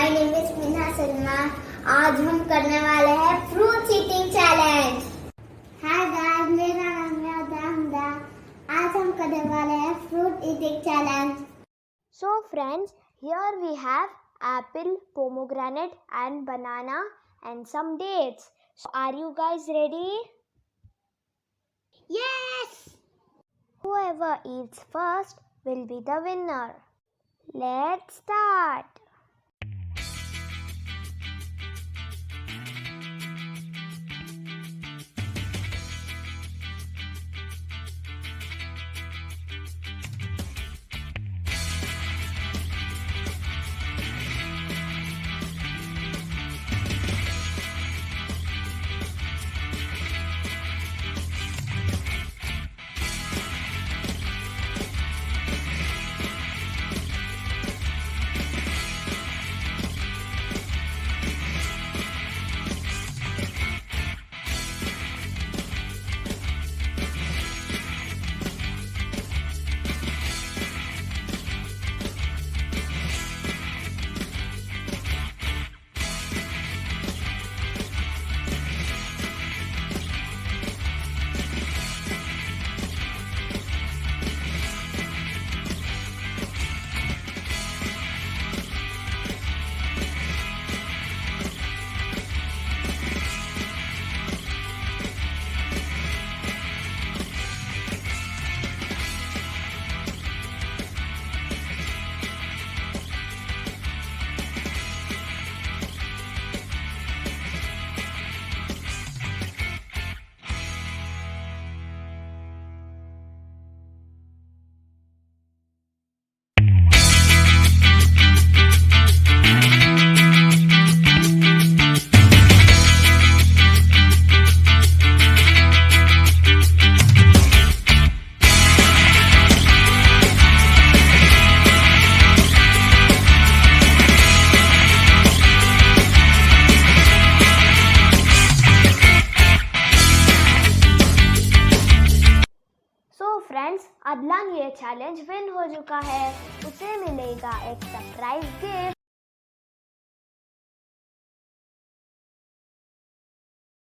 My name is Salma. आज हम करने वाले हैं fruit eating challenge. Hi guys, मेरा नाम है हमजा। आज हम करने वाले हैं fruit eating challenge. So friends, here we have apple, pomegranate and banana and some dates. So are you guys ready? Yes! Whoever eats first will be the winner. Let's start. Friends, अदलान ये challenge win हो चुका है। उसे मिलेगा एक surprise gift.